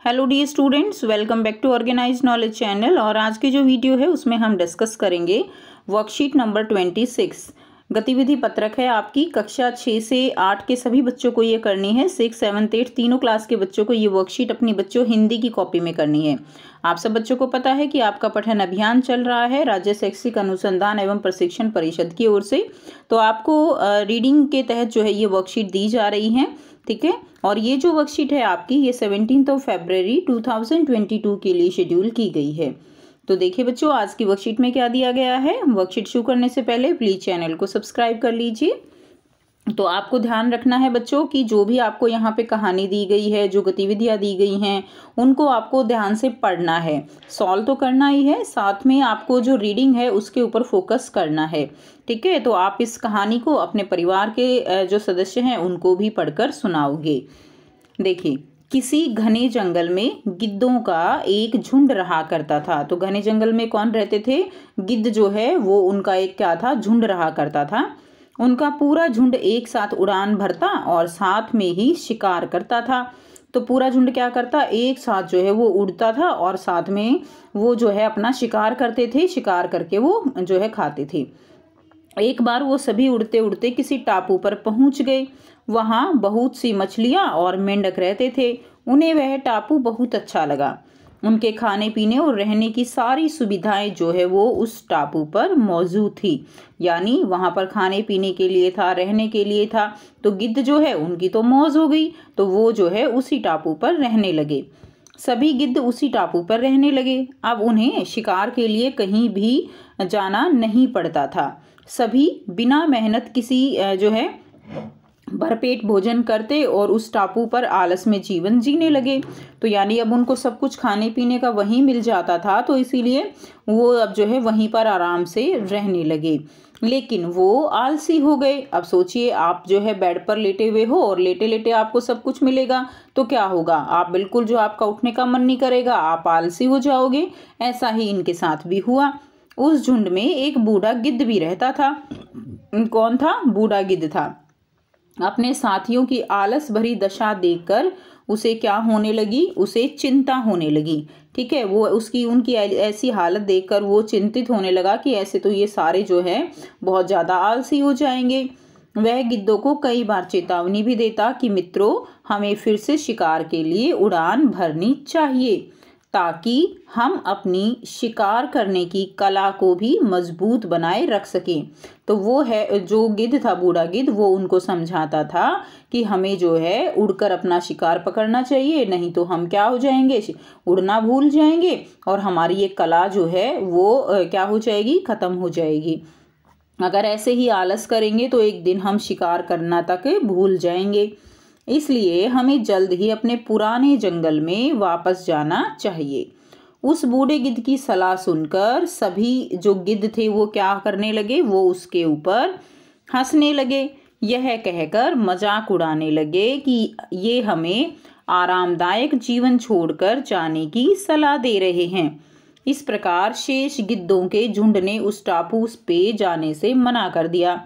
Hello dear students, welcome back to organise knowledge channel. और आज की जो वीडियो है उसमें हम डिस्कस करेंगे वर्कशीट नंबर 26। गतिविधि पत्रक है आपकी कक्षा 6 से 8 के सभी बच्चों को ये करनी है। 6, 7, 8 तीनों क्लास के बच्चों को ये वर्कशीट अपनी बच्चों हिंदी की कॉपी में करनी है। आप सब बच्चों को पता है कि आपका पठन अभियान चल रहा है राज्य शैक्षिक अनुसंधान एवं प्रशिक्षण परिषद की ओर से। तो आपको रीडिंग के तहत जो है ये वर्कशीट दी जा रही है, ठीक है। और ये जो वर्कशीट है आपकी ये 17 फरवरी 2022 के लिए शेड्यूल की गई है। तो देखिए बच्चों, आज की वर्कशीट में क्या दिया गया है। वर्कशीट शुरू करने से पहले प्लीज चैनल को सब्सक्राइब कर लीजिए। तो आपको ध्यान रखना है बच्चों कि जो भी आपको यहाँ पे कहानी दी गई है, जो गतिविधियाँ दी गई हैं, उनको आपको ध्यान से पढ़ना है। सॉल्व तो करना ही है, साथ में आपको जो रीडिंग है उसके ऊपर फोकस करना है, ठीक है। तो आप इस कहानी को अपने परिवार के जो सदस्य हैं उनको भी पढ़कर सुनाओगे। देखिए, किसी घने जंगल में गिद्धों का एक झुंड रहा करता था। तो घने जंगल में कौन रहते थे? गिद्ध जो है वो उनका एक क्या था, झुंड रहा करता था। उनका पूरा झुंड एक साथ उड़ान भरता और साथ में ही शिकार करता था। तो पूरा झुंड क्या करता, एक साथ जो है वो उड़ता था और साथ में वो जो है अपना शिकार करते थे, शिकार करके वो जो है खाते थे। एक बार वो सभी उड़ते उड़ते किसी टापू पर पहुंच गए। वहां बहुत सी मछलियां और मेंढक रहते थे। उन्हें वह टापू बहुत अच्छा लगा। उनके खाने पीने और रहने की सारी सुविधाएं जो है वो उस टापू पर मौजूद थी। यानी वहां पर खाने पीने के लिए था, रहने के लिए था। तो गिद्ध जो है उनकी तो मौज हो गई, तो वो जो है उसी टापू पर रहने लगे। सभी गिद्ध उसी टापू पर रहने लगे। अब उन्हें शिकार के लिए कहीं भी जाना नहीं पड़ता था। सभी बिना मेहनत किसी जो है भरपेट भोजन करते और उस टापू पर आलस में जीवन जीने लगे। तो यानी अब उनको सब कुछ खाने पीने का वहीं मिल जाता था, तो इसीलिए वो अब जो है वहीं पर आराम से रहने लगे। लेकिन वो आलसी हो गए। अब सोचिए, आप जो है बेड पर लेटे हुए हो और लेटे लेटे आपको सब कुछ मिलेगा तो क्या होगा, आप बिल्कुल जो आपका उठने का मन नहीं करेगा, आप आलसी हो जाओगे। ऐसा ही इनके साथ भी हुआ। उस झुंड में एक बूढ़ा गिद्ध भी रहता था। कौन था? बूढ़ा गिद्ध था। अपने साथियों की आलस भरी दशा देखकर उसे क्या होने लगी, उसे चिंता होने लगी, ठीक है। वो उनकी ऐसी हालत देखकर वो चिंतित होने लगा कि ऐसे तो ये सारे जो है बहुत ज़्यादा आलसी हो जाएंगे। वह गिद्धों को कई बार चेतावनी भी देता कि मित्रों, हमें फिर से शिकार के लिए उड़ान भरनी चाहिए ताकि हम अपनी शिकार करने की कला को भी मजबूत बनाए रख सकें। तो वो है जो गिद्ध था, बूढ़ा गिद्ध, वो उनको समझाता था कि हमें जो है उड़कर अपना शिकार पकड़ना चाहिए, नहीं तो हम क्या हो जाएंगे, उड़ना भूल जाएंगे और हमारी ये कला जो है वो क्या हो जाएगी, खत्म हो जाएगी। अगर ऐसे ही आलस करेंगे तो एक दिन हम शिकार करना तक भूल जाएंगे। इसलिए हमें जल्द ही अपने पुराने जंगल में वापस जाना चाहिए। उस बूढ़े गिद्ध की सलाह सुनकर सभी जो गिद्ध थे वो क्या करने लगे, वो उसके ऊपर हंसने लगे। यह कहकर मजाक उड़ाने लगे कि ये हमें आरामदायक जीवन छोड़कर जाने की सलाह दे रहे हैं। इस प्रकार शेष गिद्धों के झुंड ने उस टापू पे जाने से मना कर दिया।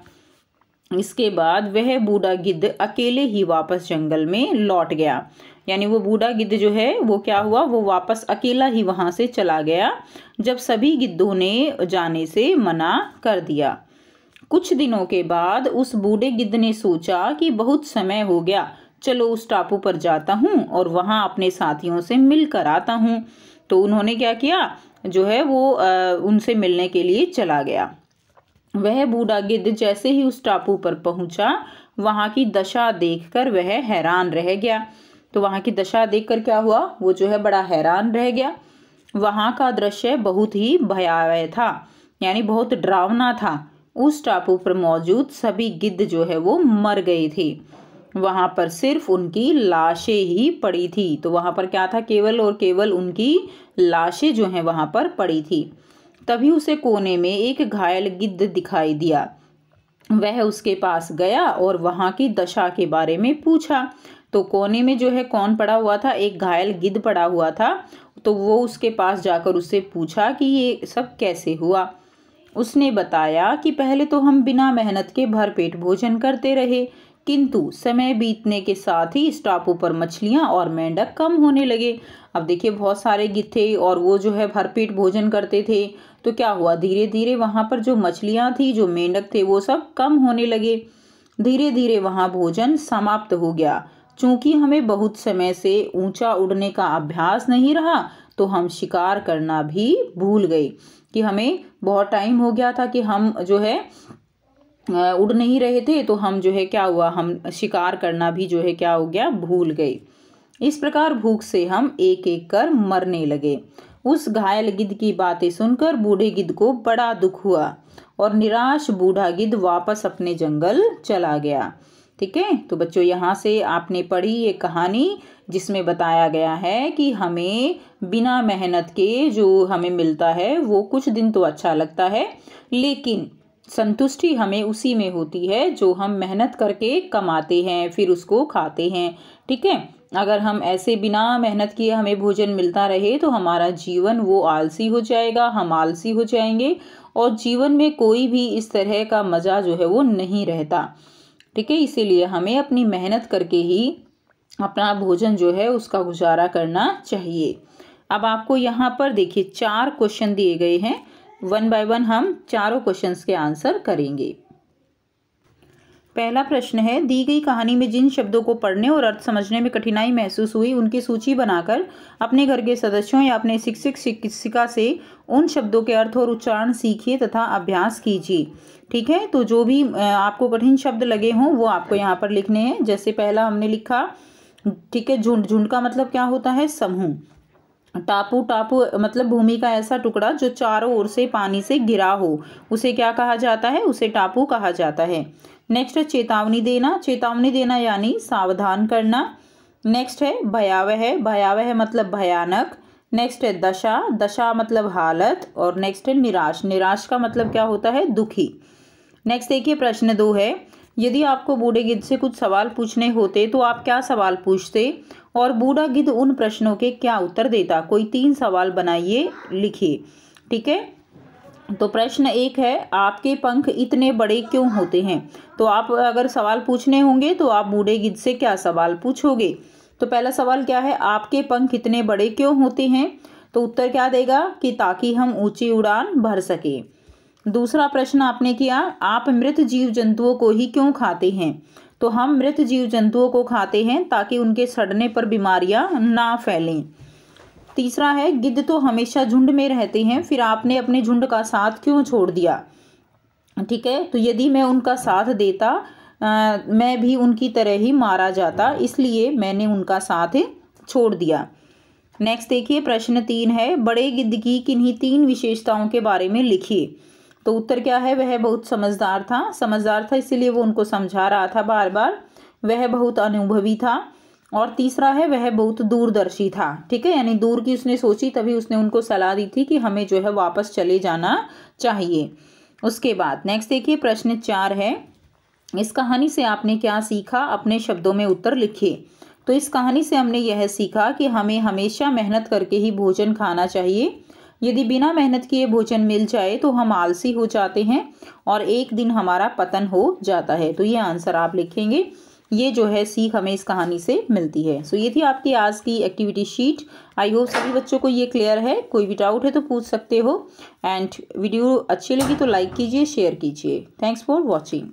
इसके बाद वह बूढ़ा गिद्ध अकेले ही वापस जंगल में लौट गया। यानी वो बूढ़ा गिद्ध जो है वो क्या हुआ, वो वापस अकेला ही वहां से चला गया जब सभी गिद्धों ने जाने से मना कर दिया। कुछ दिनों के बाद उस बूढ़े गिद्ध ने सोचा कि बहुत समय हो गया, चलो उस टापू पर जाता हूँ और वहां अपने साथियों से मिलकर आता हूँ। तो उन्होंने क्या किया, जो है वो उनसे मिलने के लिए चला गया। वह बूढ़ा गिद्ध जैसे ही उस टापू पर पहुंचा, वहां की दशा देखकर वह हैरान रह गया। तो वहां की दशा देखकर क्या हुआ, वो जो है बड़ा हैरान रह गया। वहां का दृश्य बहुत ही भयावह था, यानी बहुत डरावना था। उस टापू पर मौजूद सभी गिद्ध जो है वो मर गए थे। वहां पर सिर्फ उनकी लाशें ही पड़ी थी। तो वहां पर क्या था, केवल और केवल उनकी लाशें जो है वहां पर पड़ी थी। तभी उसे कोने में एक घायल गिद्ध दिखाई दिया। वह उसके पास गया और वहां की दशा के बारे में पूछा। तो कोने में जो है कौन पड़ा हुआ था, एक घायल गिद्ध पड़ा हुआ था। तो वो उसके पास जाकर उससे पूछा कि ये सब कैसे हुआ। उसने बताया कि पहले तो हम बिना मेहनत के भरपेट भोजन करते रहे, किंतु समय बीतने के साथ ही इस टापू पर मछलियां और मेंढक कम होने लगे। अब देखिए बहुत सारे गिद्ध थे और वो जो है भरपेट भोजन करते थे, तो क्या हुआ, धीरे धीरे वहां पर जो मछलियां थी, जो मेंढक थे, वो सब कम होने लगे। धीरे धीरे वहां भोजन समाप्त हो गया। चूंकि हमें बहुत समय से ऊंचा उड़ने का अभ्यास नहीं रहा, तो हम शिकार करना भी भूल गए, कि हमें बहुत टाइम हो गया था कि हम जो है उड़ नहीं रहे थे, तो हम जो है क्या हुआ, हम शिकार करना भी जो है क्या हो गया, भूल गए। इस प्रकार भूख से हम एक एक कर मरने लगे। उस घायल गिद्ध की बातें सुनकर बूढ़े गिद्ध को बड़ा दुख हुआ और निराश बूढ़ा गिद्ध वापस अपने जंगल चला गया। ठीक है, तो बच्चों यहाँ से आपने पढ़ी ये कहानी, जिसमें बताया गया है कि हमें बिना मेहनत के जो हमें मिलता है वो कुछ दिन तो अच्छा लगता है, लेकिन संतुष्टि हमें उसी में होती है जो हम मेहनत करके कमाते हैं, फिर उसको खाते हैं। ठीक है, अगर हम ऐसे बिना मेहनत किए हमें भोजन मिलता रहे तो हमारा जीवन वो आलसी हो जाएगा, हम आलसी हो जाएंगे और जीवन में कोई भी इस तरह का मज़ा जो है वो नहीं रहता। ठीक है, इसीलिए हमें अपनी मेहनत करके ही अपना भोजन जो है उसका गुजारा करना चाहिए। अब आपको यहाँ पर देखिए 4 क्वेश्चन दिए गए हैं, 1 बाय 1 हम चारों क्वेश्चंस के आंसर करेंगे। पहला प्रश्न है, दी गई कहानी में जिन शब्दों को पढ़ने और अर्थ समझने में कठिनाई महसूस हुई उनकी सूची बनाकर अपने घर के सदस्यों या अपने शिक्षक शिक्षिका से उन शब्दों के अर्थ और उच्चारण सीखिए तथा अभ्यास कीजिए। ठीक है, तो जो भी आपको कठिन शब्द लगे हों वो आपको यहाँ पर लिखने हैं। जैसे पहला हमने लिखा, ठीक है, झुंड। झुंड का मतलब क्या होता है, समूह। टापू, टापू मतलब भूमि का ऐसा टुकड़ा जो चारों ओर से पानी से घिरा हो, उसे क्या कहा जाता है, उसे टापू कहा जाता है। नेक्स्ट है चेतावनी देना। चेतावनी देना यानी सावधान करना। नेक्स्ट है भयावह। भयावह मतलब भयानक। नेक्स्ट है दशा। दशा मतलब हालत। और नेक्स्ट है निराश। निराश का मतलब क्या होता है, दुखी। नेक्स्ट देखिए प्रश्न 2 है, यदि आपको बूढ़े गिद्ध से कुछ सवाल पूछने होते तो आप क्या सवाल पूछते और बूढ़ा गिद्ध उन प्रश्नों के क्या उत्तर देता। कोई 3 सवाल बनाइए, लिखिए। ठीक है, तो प्रश्न 1 है, आपके पंख इतने बड़े क्यों होते हैं। तो आप अगर सवाल पूछने होंगे तो आप बूढ़े गिद्ध से क्या सवाल पूछोगे। तो पहला सवाल क्या है, आपके पंख इतने बड़े क्यों होते हैं। तो उत्तर क्या देगा कि ताकि हम ऊंची उड़ान भर सके। दूसरा प्रश्न आपने किया, आप मृत जीव जंतुओं को ही क्यों खाते हैं। तो हम मृत जीव जंतुओं को खाते हैं ताकि उनके सड़ने पर बीमारियां ना फैलें। तीसरा है, गिद्ध तो हमेशा झुंड में रहते हैं, फिर आपने अपने झुंड का साथ क्यों छोड़ दिया। ठीक है, तो यदि मैं उनका साथ देता मैं भी उनकी तरह ही मारा जाता, इसलिए मैंने उनका साथ छोड़ दिया। नेक्स्ट देखिए प्रश्न 3 है, बड़े गिद्ध की किन्हीं 3 विशेषताओं के बारे में लिखिए। तो उत्तर क्या है, वह बहुत समझदार था। समझदार था इसीलिए वो उनको समझा रहा था बार बार। वह बहुत अनुभवी था। और तीसरा है, वह बहुत दूरदर्शी था। ठीक है, यानी दूर की उसने सोची, तभी उसने उनको सलाह दी थी कि हमें जो है वापस चले जाना चाहिए। उसके बाद नेक्स्ट देखिए प्रश्न 4 है, इस कहानी से आपने क्या सीखा, अपने शब्दों में उत्तर लिखिए। तो इस कहानी से हमने यह सीखा कि हमें हमेशा मेहनत करके ही भोजन खाना चाहिए। यदि बिना मेहनत किए भोजन मिल जाए तो हम आलसी हो जाते हैं और एक दिन हमारा पतन हो जाता है। तो ये आंसर आप लिखेंगे। ये जो है सीख हमें इस कहानी से मिलती है। सो ये थी आपकी आज की एक्टिविटी शीट। आई होप सभी बच्चों को ये क्लियर है। कोई भी डाउट है तो पूछ सकते हो। एंड वीडियो अच्छी लगी तो लाइक कीजिए, शेयर कीजिए। Thanks for watching.